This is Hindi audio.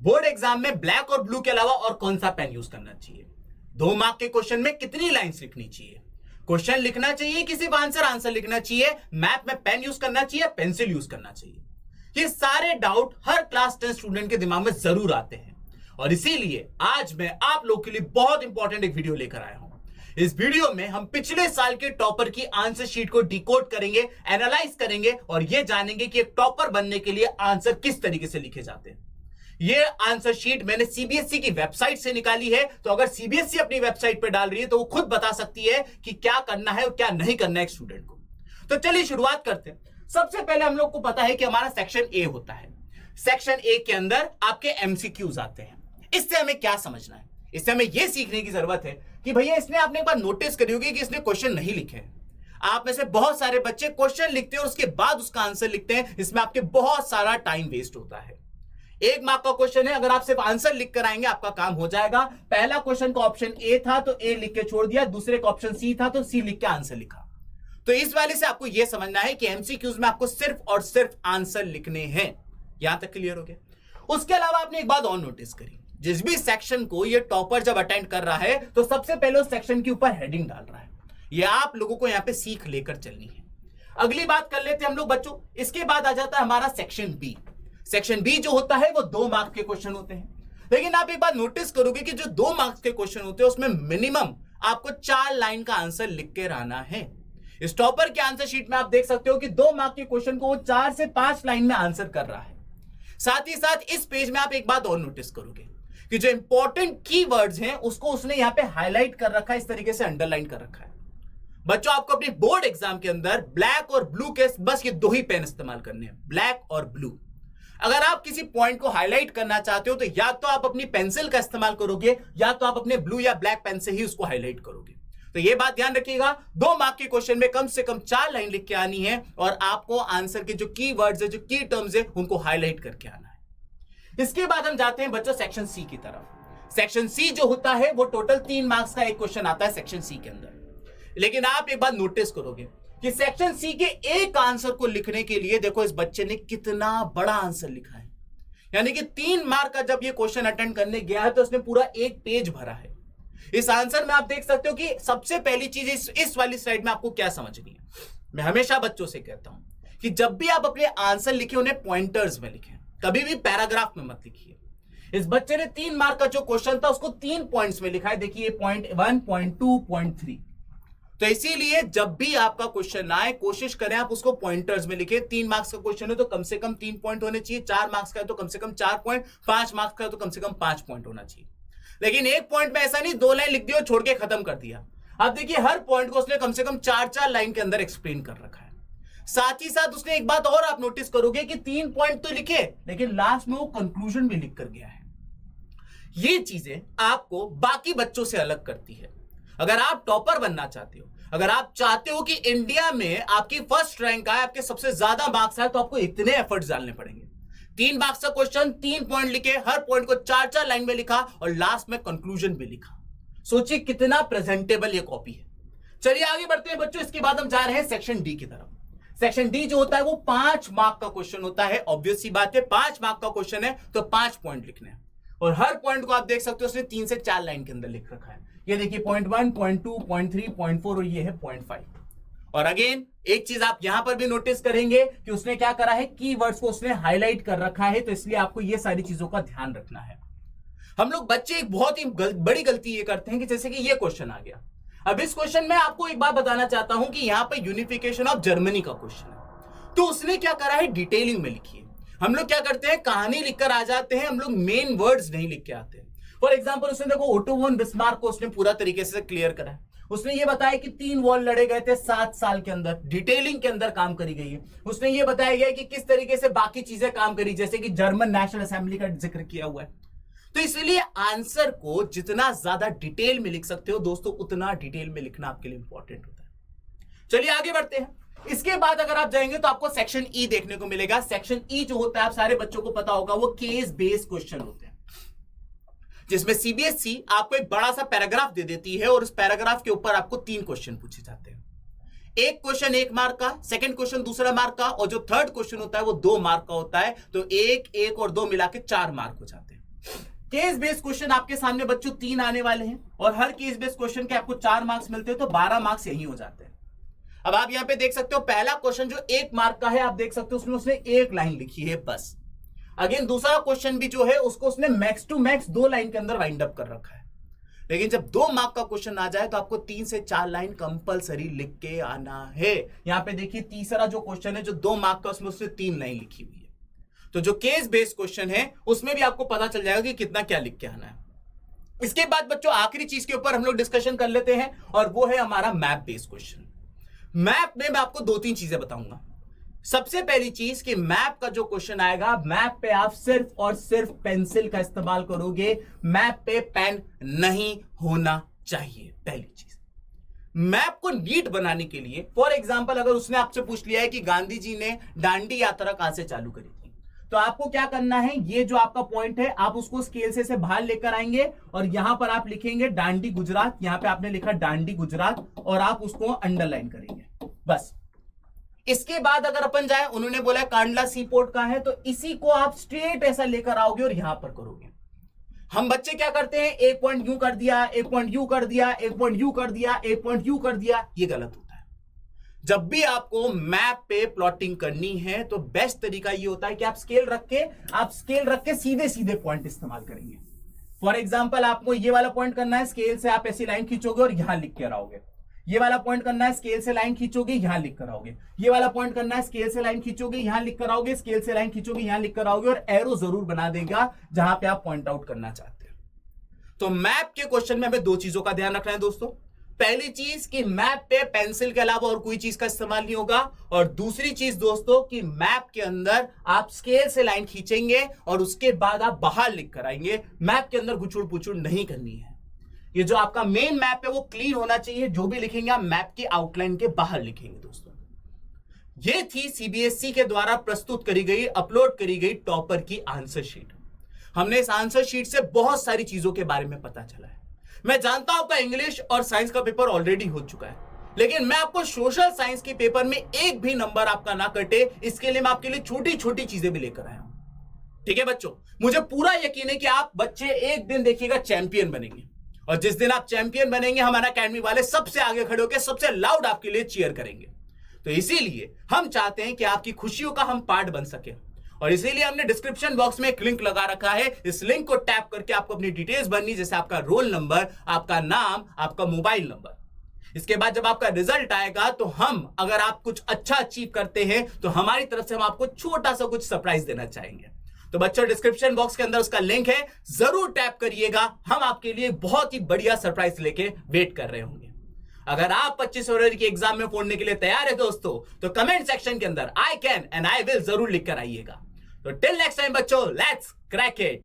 बोर्ड एग्जाम में ब्लैक और ब्लू के अलावा और कौन सा पेन यूज करना चाहिए, 2 मार्क के क्वेश्चन में कितनी लाइंस लिखनी चाहिए, क्वेश्चन लिखना चाहिए कि सिर्फ आंसर लिखना चाहिए, मैथ में पेन यूज करना चाहिए, पेंसिल यूज करना चाहिए। ये सारे डाउट हर क्लास 10 स्टूडेंट के दिमाग में जरूर आते हैं और इसीलिए आज मैं आप लोग के लिए बहुत इंपॉर्टेंट एक वीडियो लेकर आया हूं। इस वीडियो में हम पिछले साल के टॉपर की आंसर शीट को डिकोड करेंगे, एनालाइज करेंगे और यह जानेंगे कि एक टॉपर बनने के लिए आंसर किस तरीके से लिखे जाते हैं। ये आंसर शीट मैंने सीबीएसई की वेबसाइट से निकाली है, तो अगर सीबीएसई अपनी वेबसाइट पर डाल रही है तो वो खुद बता सकती है कि क्या करना है और क्या नहीं करना है एक स्टूडेंट को। तो चलिए शुरुआत करते हैं। सबसे पहले हम लोग को पता है कि हमारा सेक्शन ए होता है। सेक्शन ए के अंदर आपके एमसीक्यूज आते हैं। इससे हमें क्या समझना है, इससे हमें यह सीखने की जरूरत है कि भैया इसने आपने एक बार नोटिस करी होगी कि इसने क्वेश्चन नहीं लिखे हैं। आप में से बहुत सारे बच्चे क्वेश्चन लिखते हैं और उसके बाद उसका आंसर लिखते हैं, इसमें आपके बहुत सारा टाइम वेस्ट होता है। 1 मार्क का क्वेश्चन है, अगर आप सिर्फ आंसर लिख कर आएंगे आपका काम हो जाएगा। पहला क्वेश्चन का ऑप्शन ए था तो ए लिख के छोड़ दिया, दूसरे का ऑप्शन सी था तो सी लिख के आंसर लिखा। तो इस वाले से आपको यह समझना है कि एमसीक्यूज में आपको सिर्फ और सिर्फ आंसर लिखने हैं। यहां तक क्लियर हो गया। उसके अलावा आपने एक बात और नोटिस करी, जिस भी सेक्शन को ये टॉपर जब अटेंड कर रहा है तो सबसे पहले उस सेक्शन के ऊपर हेडिंग डाल रहा है। ये आप लोगों को यहां पे सीख लेकर चलनी है। अगली बात कर लेते हैं हम लोग बच्चों। इसके बाद आ जाता है हमारा सेक्शन बी। सेक्शन बी जो होता है वो 2 मार्क के क्वेश्चन होते हैं, लेकिन आप एक बात नोटिस करोगे कि जो 2 मार्क्स के क्वेश्चन होते हैं उसमें मिनिमम आपको 4 लाइन का आंसर लिख के रहना है। इस टॉपर के आंसर शीट में आप देख सकते हो कि 2 मार्क के क्वेश्चन को वो 4 से 5 लाइन में आंसर कर रहा है। साथ ही साथ इस पेज में आप एक बात और नोटिस करोगे कि जो इंपॉर्टेंट कीवर्ड्स हैं उसको उसने यहां पे हाईलाइट कर रखा है, इस तरीके से अंडरलाइन कर रखा है। बच्चों आपको अपनी बोर्ड एग्जाम के अंदर ब्लैक और ब्लू के बस ये 2 ही पेन इस्तेमाल करने हैं, ब्लैक और ब्लू। अगर आप किसी पॉइंट को हाईलाइट करना चाहते हो तो या तो आप अपनी पेंसिल का इस्तेमाल करोगे या तो आप अपने ब्लू या ब्लैक पेन से ही उसको हाईलाइट करोगे। तो यह बात ध्यान रखिएगा, 2 मार्क के क्वेश्चन में कम से कम 4 लाइन लिख के आनी है और आपको आंसर के जो कीवर्ड्स है, जो की टर्म्स है, उनको हाईलाइट करके आना है। इसके बाद हम जाते हैं बच्चों सेक्शन सी की तरफ। सेक्शन सी जो होता है वो टोटल 3 मार्क्स का एक क्वेश्चन आता है सेक्शन सी के अंदर। लेकिन आप एक बात नोटिस करोगे कि सेक्शन सी के एक आंसर को लिखने के लिए देखो इस बच्चे ने कितना बड़ा आंसर लिखा है। यानी कि 3 मार्क का जब ये क्वेश्चन अटेंड करने गया है तो उसने पूरा 1 पेज भरा है। इस आंसर में आप देख सकते हो कि सबसे पहली चीज इस वाली स्लाइड में आपको क्या समझनी है। मैं हमेशा बच्चों से कहता हूं कि जब भी आप अपने आंसर लिखे उन्हें पॉइंटर्स में लिखें, कभी भी पैराग्राफ में मत लिखिए। इस बच्चे ने 3 मार्क का जो क्वेश्चन था उसको 3 पॉइंट्स में लिखा है। देखिए पॉइंट 1, पॉइंट 2, पॉइंट 3। तो इसीलिए जब भी आपका क्वेश्चन आए कोशिश करें आप उसको पॉइंटर्स में लिखें। 3 मार्क्स का क्वेश्चन है तो कम से कम 3 पॉइंट होने चाहिए, 4 मार्क्स का है तो कम से कम 4 पॉइंट, 5 मार्क्स का है तो कम से कम 5 पॉइंट होना चाहिए। लेकिन एक पॉइंट में ऐसा नहीं 2 लाइन लिख दिया और छोड़ के खत्म कर दिया। आप देखिए हर पॉइंट को उसने कम से कम 4-4 लाइन के अंदर एक्सप्लेन कर रखा है। साथ ही साथ उसने एक बात और आप नोटिस करोगे कि 3 पॉइंट तो लिखे लेकिन लास्ट में वो कंक्लूजन भी लिख कर गया है। ये चीजें आपको बाकी बच्चों से अलग करती है। अगर आप टॉपर बनना चाहते हो, अगर आप चाहते हो कि इंडिया में आपकी फर्स्ट रैंक आए, आपके सबसे ज्यादा मार्क्स आए, तो आपको इतने एफर्ट्स डालने पड़ेंगे। 3 मार्क्स का क्वेश्चन, 3 पॉइंट लिखे, हर पॉइंट को 4-4 लाइन में लिखा और लास्ट में कंक्लूजन भी लिखा। सोचिए कितना प्रेजेंटेबल ये कॉपी है। चलिए आगे बढ़ते हैं बच्चों। इसके बाद हम जा रहे हैं सेक्शन डी की तरफ। सेक्शन डी जो होता है वो 5 मार्क का क्वेश्चन होता है। ऑब्वियस सी बात है, 5 मार्क का क्वेश्चन है तो 5 पॉइंट लिखने हैं और हर पॉइंट को आप देख सकते हो उसने 3 से 4 लाइन के अंदर लिख रखा है। ये देखिए पॉइंट 1, पॉइंट 2, पॉइंट 3, पॉइंट 4 और ये है पॉइंट 5। और अगेन एक चीज आप यहां पर भी नोटिस करेंगे कि उसने क्या करा है, कीवर्ड्स को उसने हाईलाइट कर रखा है। तो इसलिए आपको ये सारी चीजों का ध्यान रखना है। हम लोग बच्चे एक बहुत ही बड़ी गलती ये करते हैं कि जैसे कि ये क्वेश्चन आ गया। अब इस क्वेश्चन में आपको एक बात बताना चाहता हूं कि यहां पर यूनिफिकेशन ऑफ जर्मनी का क्वेश्चन है। तो उसने क्या करा है, डिटेलिंग में लिखी है। हम लोग क्या करते हैं, कहानी लिखकर आ जाते हैं, हम लोग मेन वर्ड्स नहीं लिख के आते हैं। फॉर एग्जाम्पल उसने देखो ओटो वॉन बिस्मार्क को उसने पूरा तरीके से क्लियर करा है। उसने ये बताया कि 3 वॉर लड़े गए थे 7 साल के अंदर, डिटेलिंग के अंदर काम करी गई है। उसने ये बताया गया कि किस तरीके से बाकी चीजें काम करी, जैसे कि जर्मन नेशनल असेंबली का जिक्र किया हुआ है। तो इसलिए आंसर को जितना ज्यादा डिटेल में लिख सकते हो दोस्तों, उतना डिटेल में लिखना आपके लिए इंपॉर्टेंट होता है। चलिए आगे बढ़ते हैं। इसके बाद अगर आप जाएंगे तो आपको सेक्शन ई देखने को मिलेगा। सेक्शन ई जो होता है आप सारे बच्चों को पता होगा, वो केस बेस्ड क्वेश्चन होते हैं, जिसमें सीबीएसई आपको एक बड़ा सा पैराग्राफ दे देती है और उस पैराग्राफ के ऊपर आपको 3 क्वेश्चन पूछे जाते हैं। एक क्वेश्चन 1 मार्क का, सेकंड क्वेश्चन दूसरा मार्क का और जो थर्ड क्वेश्चन होता है वो 2 मार्क का होता है। तो 1, 1 और 2 मिला के 4 मार्क हो जाते हैं। केस बेस्ड क्वेश्चन आपके सामने बच्चों 3 आने वाले हैं और हर केस बेस्ड क्वेश्चन के आपको 4 मार्क्स मिलते हैं, तो 12 मार्क्स यही हो जाते हैं। अब आप यहां पे देख सकते हो पहला क्वेश्चन जो 1 मार्क का है, आप देख सकते हो उसमें उसने 1 लाइन लिखी है बस। अगेन दूसरा क्वेश्चन भी जो है उसको उसने मैक्स टू मैक्स 2 लाइन के अंदर वाइंड अप कर रखा है। लेकिन जब 2 मार्क का क्वेश्चन आ जाए तो आपको 3 से 4 लाइन कंपलसरी लिख के आना है। यहां पे देखिए तीसरा जो क्वेश्चन है जो 2 मार्क का, उसमें उसने 3 लाइन लिखी हुई है। तो जो केस बेस्ड क्वेश्चन है उसमें भी आपको पता चल जाएगा कि कितना क्या लिख के आना है। इसके बाद बच्चों आखिरी चीज के ऊपर हम लोग डिस्कशन कर लेते हैं और वो है हमारा मैप बेस्ड क्वेश्चन। मैप में मैं आपको 2-3 चीजें बताऊंगा। सबसे पहली चीज कि मैप का जो क्वेश्चन आएगा, मैप पे आप सिर्फ और सिर्फ पेंसिल का इस्तेमाल करोगे, मैप पे पेन नहीं होना चाहिए। पहली चीज, मैप को नीट बनाने के लिए फॉर एग्जांपल अगर उसने आपसे पूछ लिया है कि गांधी जी ने दांडी यात्रा कहां से चालू करी थी, तो आपको क्या करना है, ये जो आपका पॉइंट है आप उसको स्केल से बाहर लेकर आएंगे और यहां पर आप लिखेंगे दांडी गुजरात। यहां पे आपने लिखा दांडी गुजरात और आप उसको अंडरलाइन करेंगे बस। इसके बाद अगर अपन जाए, उन्होंने बोला कांडला सी पोर्ट का है, तो इसी को आप स्ट्रेट ऐसा लेकर आओगे और यहां पर करोगे। हम बच्चे क्या करते हैं, एक पॉइंट यू कर दिया, एक पॉइंट यू कर दिया, एक पॉइंट यू कर दिया, एक पॉइंट यू कर दिया, ये गलत होता है। जब भी आपको मैप पे प्लॉटिंग करनी है तो बेस्ट तरीका ये होता है कि आप स्केल रख के सीधे सीधे पॉइंट इस्तेमाल करेंगे। फॉर एग्जाम्पल आपको ये वाला पॉइंट करना है, स्केल से आप ऐसी लाइन खींचोगे और यहां लिख कर आओगे। ये वाला पॉइंट करना है, स्केल से लाइन खींचोगे, यहां लिख कर आओगे। ये वाला पॉइंट करना है, स्केल से लाइन खींचोगे, यहां लिख कर आओगे, स्केल से लाइन खींचोगे, यहां लिख कर आओगे और एरो जरूर बना देगा जहां पे आप पॉइंट आउट करना चाहते हैं। तो मैप के क्वेश्चन में हमें 2 चीजों का ध्यान रखना है दोस्तों। पहली चीज कि मैप पे पेंसिल के अलावा और कोई चीज का इस्तेमाल नहीं होगा, और दूसरी चीज दोस्तों कि मैप के अंदर आप स्केल से लाइन खींचेंगे और उसके बाद आप बाहर लिख कर आएंगे। मैप के अंदर गुचुड़ पुचुड़ नहीं करनी है। ये जो आपका मेन मैप है वो क्लीन होना चाहिए। जो भी लिखेंगे आप मैप की आउटलाइन के बाहर लिखेंगे दोस्तों। ये थी सीबीएसई के द्वारा प्रस्तुत करी गई, अपलोड करी गई टॉपर की आंसर शीट। हमने इस आंसर शीट से बहुत सारी चीजों के बारे में पता चला है। मैं जानता हूं आपका इंग्लिश और साइंस का पेपर ऑलरेडी हो चुका है, लेकिन मैं आपको सोशल साइंस के पेपर में एक भी नंबर आपका ना कटे, इसके लिए मैं आपके लिए छोटी छोटी चीजें भी लेकर आया हूं। ठीक है बच्चों, मुझे पूरा यकीन है कि आप बच्चे एक दिन देखिएगा चैंपियन बनेंगे, और जिस दिन आप चैंपियन बनेंगे हमारा अकेडमी वाले सबसे आगे खड़े होकर सबसे लाउड आपके लिए चीयर करेंगे। तो इसीलिए हम चाहते हैं कि आपकी खुशियों का हम पार्ट बन सके, और इसीलिए हमने डिस्क्रिप्शन बॉक्स में एक लिंक लगा रखा है। इस लिंक को टैप करके आपको अपनी डिटेल्स भरनी, जैसे आपका रोल नंबर, आपका नाम, आपका मोबाइल नंबर। इसके बाद जब आपका रिजल्ट आएगा तो हम, अगर आप कुछ अच्छा अचीव करते हैं तो हमारी तरफ से हम आपको छोटा सा कुछ सरप्राइज देना चाहेंगे। तो बच्चों डिस्क्रिप्शन बॉक्स के अंदर उसका लिंक है, जरूर टैप करिएगा। हम आपके लिए बहुत ही बढ़िया सरप्राइज लेके वेट कर रहे होंगे। अगर आप 25 फरवरी के एग्जाम में फोड़ने के लिए तैयार है दोस्तों, तो कमेंट सेक्शन के अंदर I can and I will जरूर लिख कर आइएगा। तो टिल नेक्स्ट टाइम बच्चों, लेट्स क्रैक इट।